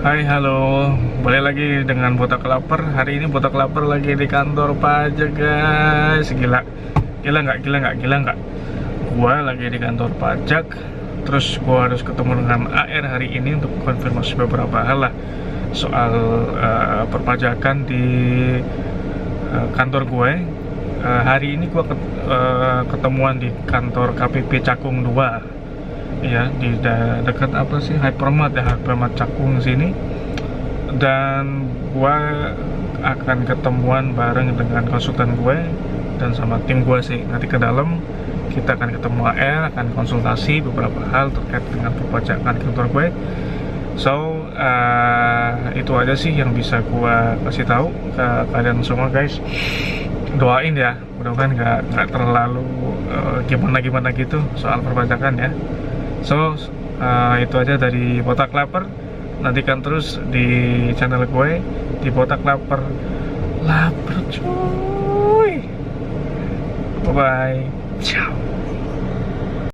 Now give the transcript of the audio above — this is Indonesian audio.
Hai, halo. Balik lagi dengan Botak Lapar. Hari ini Botak Lapar lagi di kantor pajak, guys. Gila. Gila nggak? Gua lagi di kantor pajak. Terus gua harus ketemu dengan AR hari ini untuk konfirmasi beberapa hal lah soal perpajakan di kantor gue. Hari ini gua ketemuan di kantor KPP Cakung 2. Ya, di dekat apa sih, Hypermart ya, Hypermart Cakung sini. Dan gua akan ketemuan bareng dengan konsultan gue dan sama tim gue sih. Nanti ke dalam kita akan ketemu AR, akan konsultasi beberapa hal terkait dengan perpajakan kantor gue. So itu aja sih yang bisa gua kasih tahu ke kalian semua, guys. Doain ya, mudah-mudahan nggak terlalu gimana gitu soal perpajakan ya. So, itu aja dari Botak Lapar. Nantikan terus di channel gue di Botak Lapar. Lapar cuy. Bye bye. Ciao.